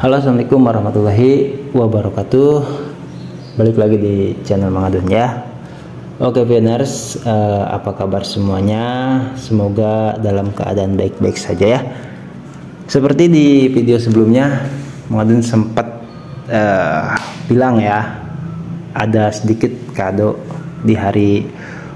Halo, assalamualaikum warahmatullahi wabarakatuh. Balik lagi di channel Mang Adun ya. Oke viewers, apa kabar semuanya? Semoga dalam keadaan baik-baik saja ya. Seperti di video sebelumnya, Mang Adun sempat bilang ya, ada sedikit kado di hari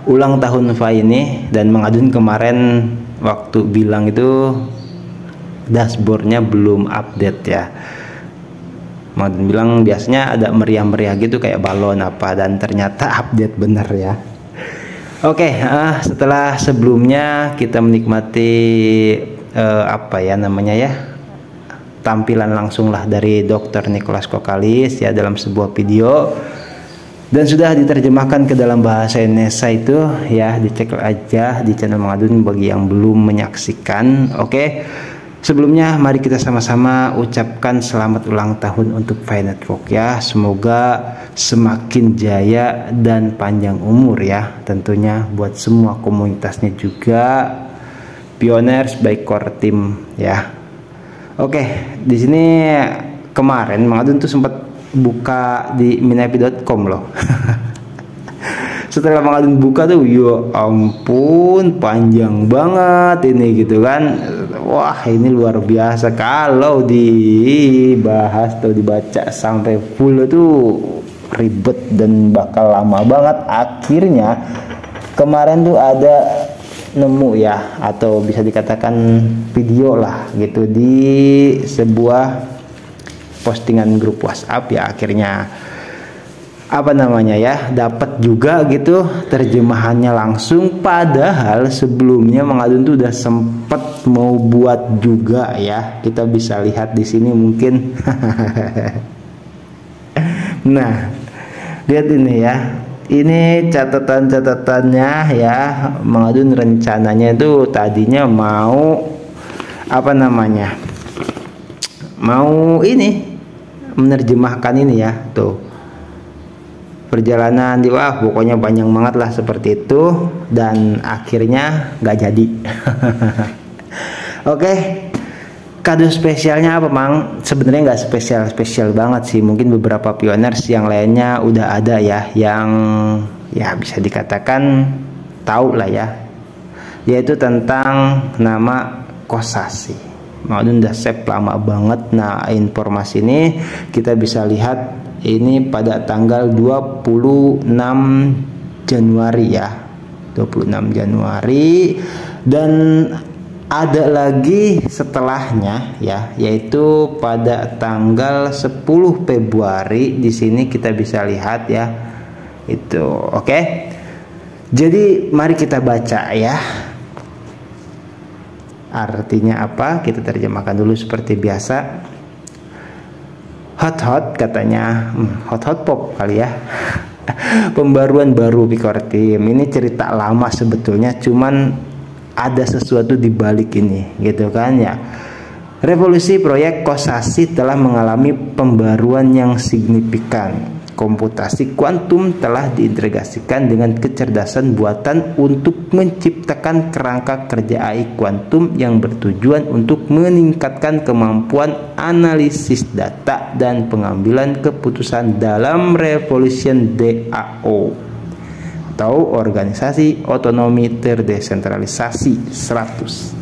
ulang tahun VA ini, dan Mang Adun kemarin waktu bilang itu dashboardnya belum update ya. Mau bilang biasanya ada meriah-meriah gitu kayak balon apa, dan ternyata update bener ya. Oke, setelah sebelumnya kita menikmati apa ya namanya ya, tampilan langsung lah dari Dr. Nicholas Kokalis ya dalam sebuah video, dan sudah diterjemahkan ke dalam bahasa Indonesia itu ya, dicek aja di channel Mang Adun bagi yang belum menyaksikan. Oke. Sebelumnya mari kita sama-sama ucapkan selamat ulang tahun untuk VA Network ya. Semoga semakin jaya dan panjang umur ya. Tentunya buat semua komunitasnya juga, pioners baik core team ya. Oke, di sini kemarin Mang Adun tuh sempat buka di minapi.com loh. Setelah Mang Adun buka tuh, ya ampun panjang banget ini gitu kan. Wah ini luar biasa, kalau dibahas atau dibaca sampai full itu ribet dan bakal lama banget. Akhirnya kemarin tuh ada nemu ya, atau bisa dikatakan video lah gitu di sebuah postingan grup WhatsApp ya. Akhirnya apa namanya ya, dapat juga gitu terjemahannya langsung, padahal sebelumnya Mang Adun tuh udah sempet mau buat juga ya. Kita bisa lihat di sini mungkin. Nah, lihat ini ya, ini catatan-catatannya ya. Mang Adun rencananya itu tadinya mau apa namanya, mau ini menerjemahkan ini ya, tuh perjalanan di, wah pokoknya banyak banget lah seperti itu, dan akhirnya nggak jadi. Oke, kado spesialnya apa Mang? Sebenarnya nggak spesial banget sih, mungkin beberapa pioners yang lainnya udah ada ya, yang ya bisa dikatakan tahu lah ya, yaitu tentang nama Kosasih. Mang Adun udah save lama banget. Nah informasi ini kita bisa lihat ini pada tanggal 26 Januari ya, 26 Januari, dan ada lagi setelahnya ya, yaitu pada tanggal 10 Februari. Di sini kita bisa lihat ya itu. Oke, jadi mari kita baca ya, artinya apa kita terjemahkan dulu seperti biasa. Hot katanya, hot pop kali ya. Pembaruan baru Picor Team. Ini cerita lama sebetulnya, cuman ada sesuatu di balik ini gitu kan ya. Revolusi proyek Kosasih telah mengalami pembaruan yang signifikan. Komputasi kuantum telah diintegrasikan dengan kecerdasan buatan untuk menciptakan kerangka kerja AI kuantum yang bertujuan untuk meningkatkan kemampuan analisis data dan pengambilan keputusan dalam Revolution DAO atau Organisasi Otonomi Terdesentralisasi 100.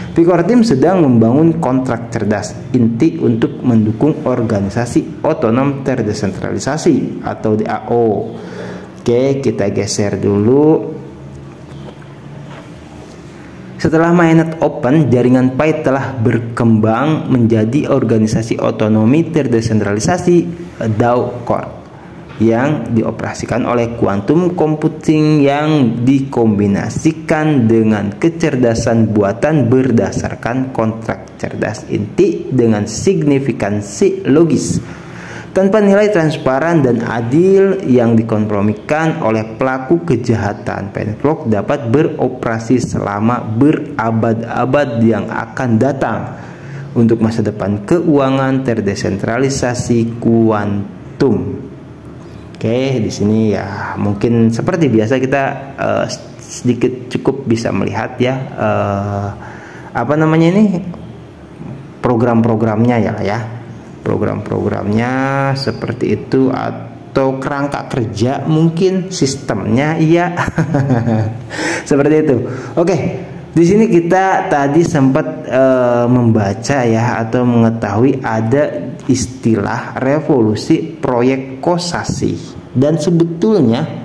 Picor Team sedang membangun kontrak cerdas inti untuk mendukung Organisasi Otonom Terdesentralisasi atau DAO. Oke, kita geser dulu. Setelah mainnet open, jaringan Pi telah berkembang menjadi Organisasi Otonomi Terdesentralisasi DAO Core yang dioperasikan oleh quantum computing yang dikombinasikan dengan kecerdasan buatan berdasarkan kontrak cerdas inti dengan signifikansi logis tanpa nilai transparan dan adil yang dikompromikan oleh pelaku kejahatan. VA Network dapat beroperasi selama berabad-abad yang akan datang untuk masa depan keuangan terdesentralisasi kuantum. Oke, di sini ya mungkin seperti biasa kita sedikit cukup bisa melihat ya apa namanya ini program-programnya ya. program-programnya seperti itu, atau kerangka kerja mungkin sistemnya, iya. Seperti itu. Oke, di sini kita tadi sempat membaca ya, atau mengetahui ada istilah revolusi proyek Kosasi, dan sebetulnya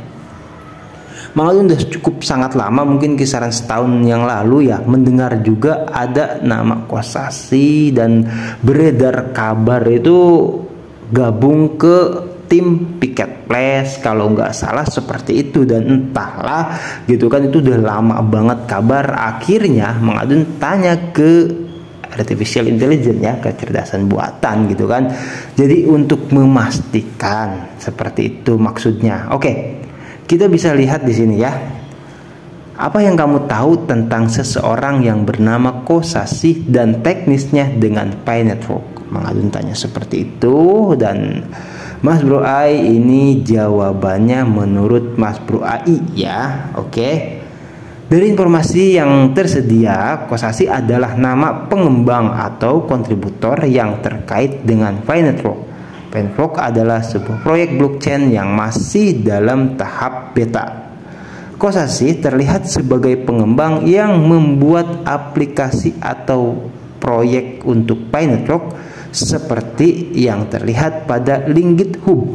Mang Adun udah cukup sangat lama, mungkin kisaran setahun yang lalu ya, mendengar juga ada nama Kosasi, dan beredar kabar itu gabung ke tim Picket Place kalau nggak salah seperti itu. Dan entahlah gitu kan, itu udah lama banget kabar. Akhirnya Mang Adun tanya ke artificial intelligence ya, kecerdasan buatan gitu kan, jadi untuk memastikan seperti itu maksudnya. Oke, kita bisa lihat di sini ya. Apa yang kamu tahu tentang seseorang yang bernama Kosasi dan teknisnya dengan Pi Network? Mang Adun tanya seperti itu, dan Mas Bro Ai ini jawabannya menurut Mas Bro Ai ya. Oke. Dari informasi yang tersedia, Kosasi adalah nama pengembang atau kontributor yang terkait dengan Pi Network. Pi Network adalah sebuah proyek blockchain yang masih dalam tahap beta. Kosasi terlihat sebagai pengembang yang membuat aplikasi atau proyek untuk Pi Network seperti yang terlihat pada link GitHub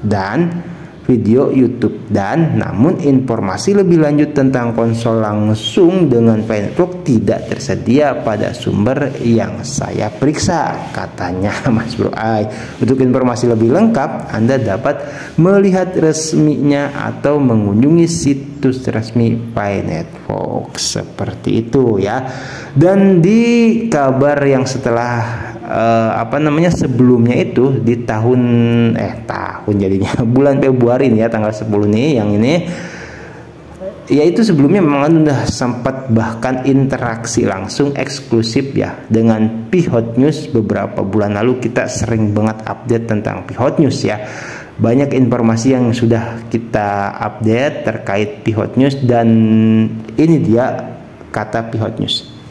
dan video YouTube. Dan namun informasi lebih lanjut tentang konsol langsung dengan Pi Network tidak tersedia pada sumber yang saya periksa, katanya Mas Bro Ai. Untuk informasi lebih lengkap, Anda dapat melihat resminya atau mengunjungi situs resmi Pi Network, seperti itu ya. Dan di kabar yang setelah sebelumnya itu di tahun jadinya bulan Februari ini ya, tanggal 10 nih yang ini, yaitu sebelumnya memang sudah sempat bahkan interaksi langsung eksklusif ya dengan Pi Hot News. Beberapa bulan lalu kita sering banget update tentang Pi Hot News ya. Banyak informasi yang sudah kita update terkait Pi Hot News, dan ini dia kata Pi Hot News.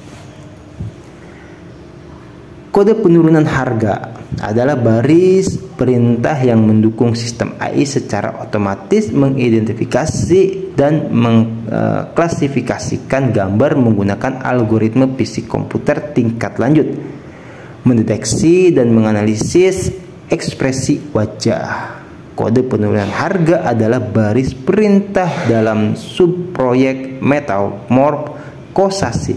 Kode penurunan harga adalah baris perintah yang mendukung sistem AI secara otomatis mengidentifikasi dan mengklasifikasikan gambar menggunakan algoritma fisik komputer tingkat lanjut, mendeteksi dan menganalisis ekspresi wajah. Kode penurunan harga adalah baris perintah dalam subproyek Metamorph Kosasi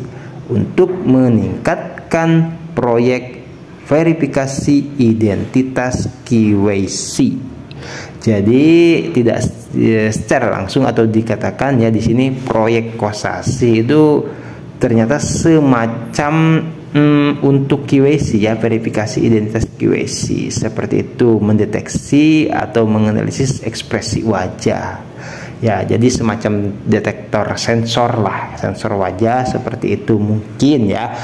untuk meningkatkan proyek verifikasi identitas KYC. Jadi tidak secara langsung atau dikatakan ya di sini proyek Kosasi itu ternyata semacam untuk KYC ya, verifikasi identitas KYC seperti itu, mendeteksi atau menganalisis ekspresi wajah. Ya, jadi semacam detektor sensor lah, sensor wajah seperti itu mungkin ya.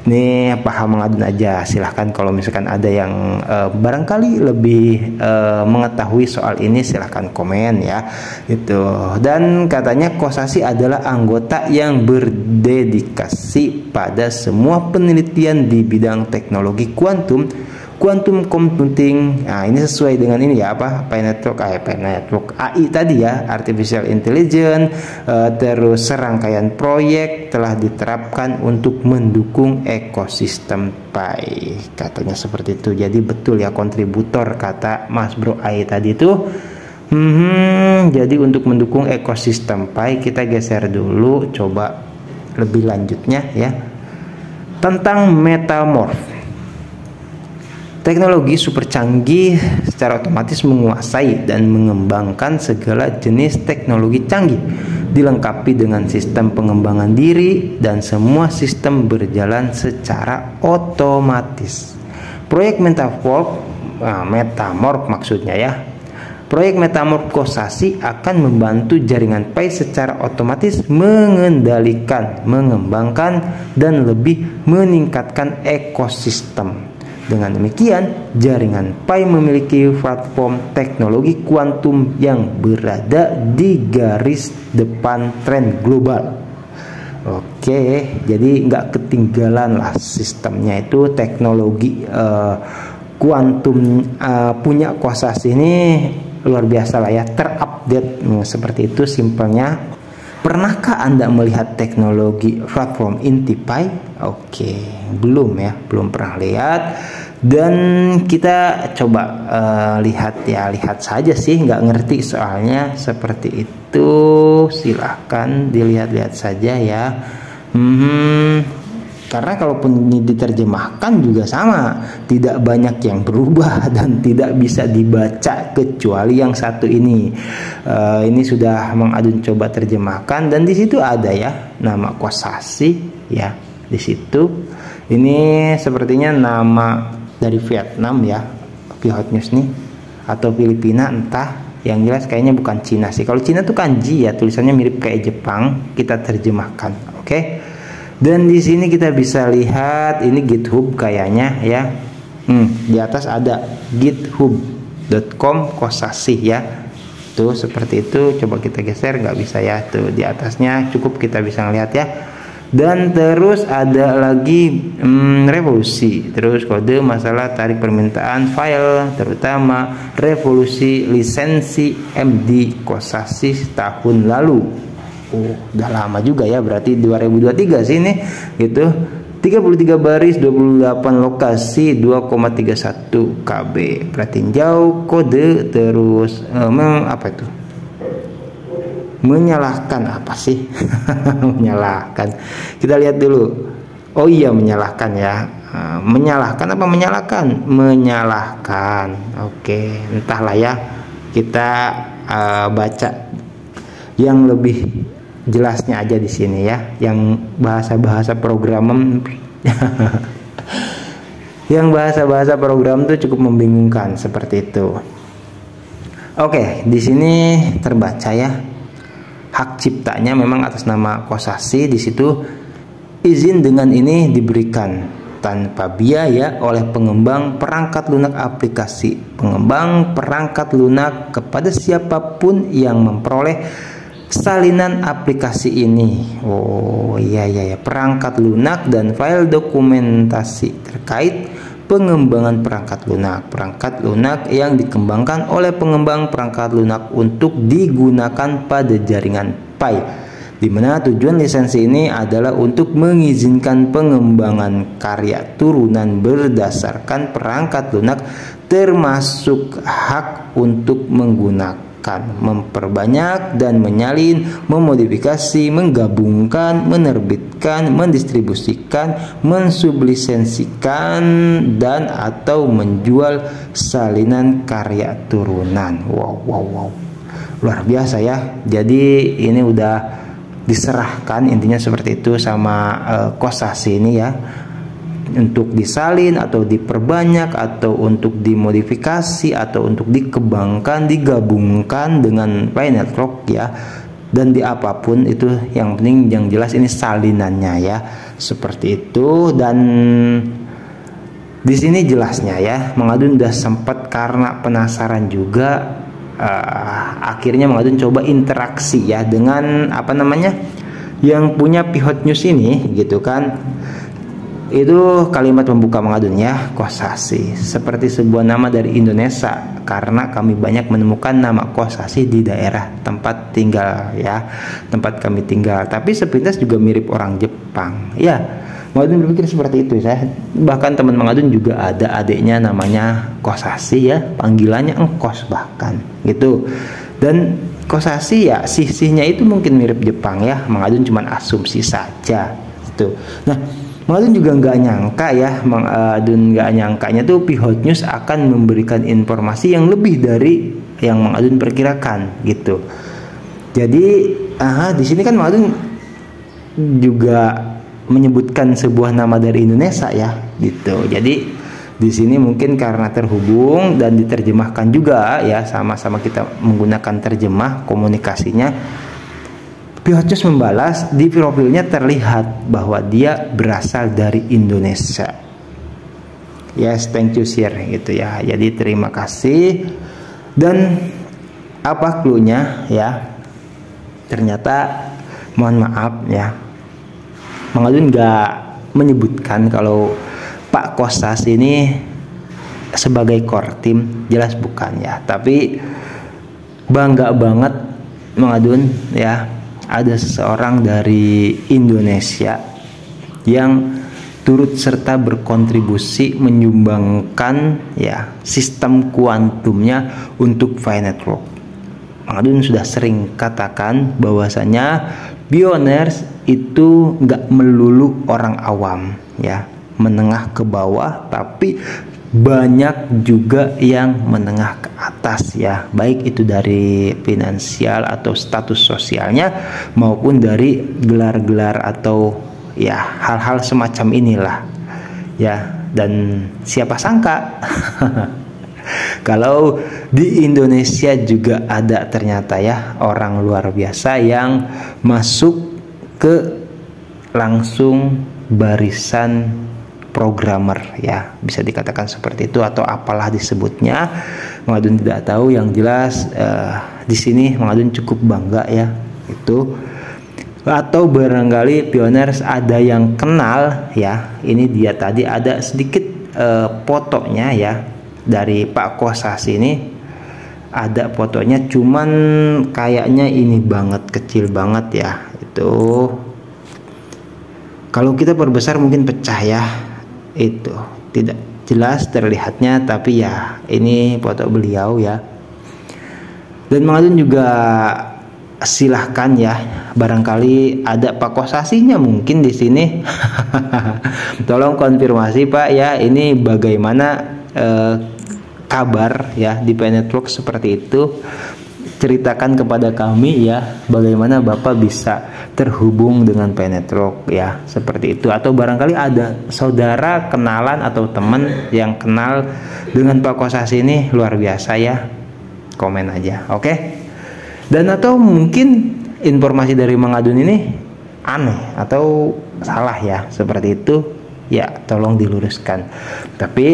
Ini paham Mang Adun aja. Silahkan kalau misalkan ada yang barangkali lebih mengetahui soal ini, silahkan komen ya. Gitu. Dan katanya Kosasi adalah anggota yang berdedikasi pada semua penelitian di bidang teknologi kuantum, quantum computing. Nah, ini sesuai dengan ini ya, Pi Network AI tadi ya, artificial intelligence. Terus serangkaian proyek telah diterapkan untuk mendukung ekosistem Pi, katanya seperti itu. Jadi betul ya, kontributor kata Mas Bro AI tadi itu. Jadi untuk mendukung ekosistem Pi, kita geser dulu, coba lebih lanjutnya ya tentang Metamorph. Teknologi super canggih secara otomatis menguasai dan mengembangkan segala jenis teknologi canggih, dilengkapi dengan sistem pengembangan diri, dan semua sistem berjalan secara otomatis. Proyek Metamorph maksudnya ya. Proyek Metamorph Kosasi akan membantu jaringan Pi secara otomatis mengendalikan, mengembangkan, dan lebih meningkatkan ekosistem. Dengan demikian, jaringan Pi memiliki platform teknologi kuantum yang berada di garis depan tren global. Oke, jadi nggak ketinggalan lah sistemnya itu, teknologi kuantum punya Kosasi ini luar biasa lah ya, terupdate seperti itu simpelnya. Pernahkah Anda melihat teknologi platform IntiPy? Oke, belum ya, belum pernah lihat. Dan kita coba lihat saja sih, nggak ngerti soalnya seperti itu. Silahkan dilihat-lihat saja ya. Karena kalaupun ini diterjemahkan juga sama, tidak banyak yang berubah dan tidak bisa dibaca kecuali yang satu ini. Ini sudah Mang Adun coba terjemahkan dan di situ ada ya nama Kosasi ya di situ. Ini sepertinya nama dari Vietnam ya, Pihotnews nih, atau Filipina entah. Yang jelas kayaknya bukan Cina sih. Kalau Cina tuh kanji ya, tulisannya mirip kayak Jepang. Kita terjemahkan, oke? Dan di sini kita bisa lihat ini GitHub kayaknya ya. Di atas ada github.com Kosasi ya. Tuh seperti itu. Coba kita geser, nggak bisa ya. Tuh di atasnya cukup kita bisa ngelihat ya. Dan terus ada lagi revolusi. Terus kode masalah tarik permintaan file, terutama revolusi lisensi MD Kosasi tahun lalu. Udah lama juga ya, berarti 2023 sih ini gitu. 33 baris, 28 lokasi, 2,31 KB. Perhatiin jauh kode terus apa itu? Menyalahkan apa sih? Menyalahkan. Kita lihat dulu. Oh iya, menyalahkan ya. Menyalahkan apa menyalahkan? Menyalahkan. Oke, entahlah ya. Kita baca yang lebih jelasnya aja di sini ya, yang bahasa-bahasa programan yang bahasa-bahasa program tuh cukup membingungkan seperti itu. Oke, di sini terbaca ya, hak ciptanya memang atas nama Kosasi. Di situ izin dengan ini diberikan tanpa biaya oleh pengembang perangkat lunak aplikasi, pengembang perangkat lunak kepada siapapun yang memperoleh salinan aplikasi ini. Oh iya, perangkat lunak dan file dokumentasi terkait pengembangan perangkat lunak. Perangkat lunak yang dikembangkan oleh pengembang perangkat lunak untuk digunakan pada jaringan Pi, di mana tujuan lisensi ini adalah untuk mengizinkan pengembangan karya turunan berdasarkan perangkat lunak, termasuk hak untuk menggunakan, memperbanyak dan menyalin, memodifikasi, menggabungkan, menerbitkan, mendistribusikan, mensublisensikan, dan atau menjual salinan karya turunan. Wow, luar biasa ya. Jadi ini udah diserahkan intinya seperti itu sama Kosasi ini ya, untuk disalin atau diperbanyak atau untuk dimodifikasi atau untuk dikembangkan, digabungkan dengan Pi Network ya, dan di apapun itu, yang penting yang jelas ini salinannya ya, seperti itu. Dan di sini jelasnya ya, Mang Adun udah sempat karena penasaran juga, akhirnya Mang Adun coba interaksi ya dengan apa namanya yang punya Pihotnews ini gitu kan. Itu kalimat pembuka Mang Adun ya, Kosasi seperti sebuah nama dari Indonesia, karena kami banyak menemukan nama Kosasi di daerah tempat tinggal ya, tempat kami tinggal, tapi sepintas juga mirip orang Jepang ya. Mang Adun berpikir seperti itu ya. Bahkan teman Mang Adun juga ada adiknya namanya Kosasi ya, panggilannya Engkos bahkan gitu. Dan Kosasi ya, sisihnya itu mungkin mirip Jepang ya. Mang Adun cuma asumsi saja gitu. Nah, Mang Adun juga nggak nyangka ya, Mang Adun nggak nyangkanya tuh Pihotnews akan memberikan informasi yang lebih dari yang Mang Adun perkirakan gitu. Jadi di sini kan Mang Adun juga menyebutkan sebuah nama dari Indonesia ya gitu. Jadi di sini mungkin karena terhubung dan diterjemahkan juga ya, sama-sama kita menggunakan terjemah komunikasinya. Pihotnews membalas di profilnya terlihat bahwa dia berasal dari Indonesia. Yes, thank you share gitu ya. Jadi terima kasih. Dan apa cluenya ya? Ternyata mohon maaf ya, Mang Adun nggak menyebutkan kalau Pak Kosasi ini sebagai core team? Jelas bukan ya. Tapi bangga banget Mang Adun ya, ada seseorang dari Indonesia yang turut serta berkontribusi menyumbangkan ya sistem kuantumnya untuk Pi Network. Mang Adun sudah sering katakan bahwasanya Pioneers itu nggak melulu orang awam ya, menengah ke bawah, tapi banyak juga yang menengah ke atas ya, baik itu dari finansial atau status sosialnya maupun dari gelar-gelar atau ya hal-hal semacam inilah ya. Dan siapa sangka kalau di Indonesia juga ada ternyata ya orang luar biasa yang masuk ke langsung barisan programmer ya, bisa dikatakan seperti itu atau apalah disebutnya. Mang Adun tidak tahu, yang jelas di sini Mang Adun cukup bangga ya itu. Atau barangkali Pioneers ada yang kenal ya, ini dia tadi ada sedikit fotonya ya dari Pak Kosas ini, ada fotonya cuman kayaknya ini banget, kecil banget ya. Itu kalau kita perbesar mungkin pecah ya, itu tidak jelas terlihatnya, tapi ya ini foto beliau ya. Dan Mang Adun juga silahkan ya, barangkali ada Pak Kosasinya mungkin di sini. Tolong konfirmasi Pak ya, ini bagaimana kabar ya di Pi Network seperti itu. Ceritakan kepada kami ya, bagaimana Bapak bisa terhubung dengan Pi Network ya, seperti itu. Atau barangkali ada saudara, kenalan atau teman yang kenal dengan Pak Kosas ini, luar biasa ya, komen aja, oke? Dan atau mungkin informasi dari Mang Adun ini aneh atau salah ya, seperti itu ya, tolong diluruskan. Tapi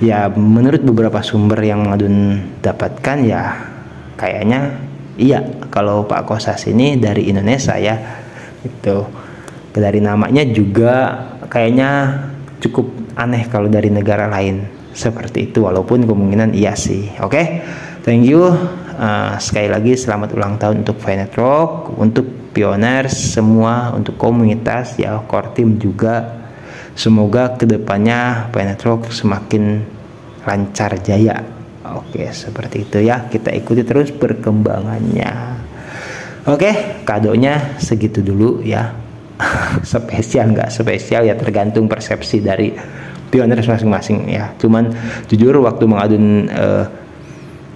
ya menurut beberapa sumber yang Mang Adun dapatkan ya kayaknya iya, kalau Pak Kosas ini dari Indonesia ya, itu dari namanya juga kayaknya cukup aneh kalau dari negara lain seperti itu, walaupun kemungkinan iya sih. Oke, thank you. Sekali lagi selamat ulang tahun untuk Pi Network, untuk Pioneers semua, untuk komunitas ya, core team juga. Semoga kedepannya Pi Network semakin lancar jaya. Oke, seperti itu ya, kita ikuti terus perkembangannya. Oke, kadonya segitu dulu ya. Spesial nggak spesial ya, tergantung persepsi dari Pioneers masing-masing ya. Cuman jujur waktu Mang Adun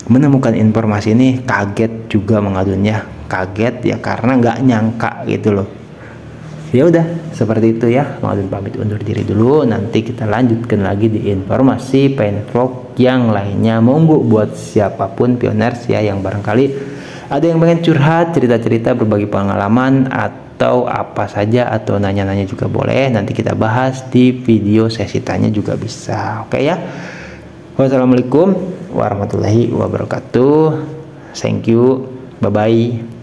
menemukan informasi ini kaget juga Mang Adun ya, kaget ya, karena nggak nyangka gitu loh. Ya udah seperti itu ya, Mang Adun pamit undur diri dulu, nanti kita lanjutkan lagi di informasi Pi Network yang lainnya. Monggo buat siapapun Pioneers ya yang barangkali ada yang pengen curhat, cerita-cerita, berbagi pengalaman atau apa saja, atau nanya-nanya juga boleh, nanti kita bahas di video sesi tanya juga bisa. Oke ya. Wassalamualaikum warahmatullahi wabarakatuh. Thank you. Bye bye.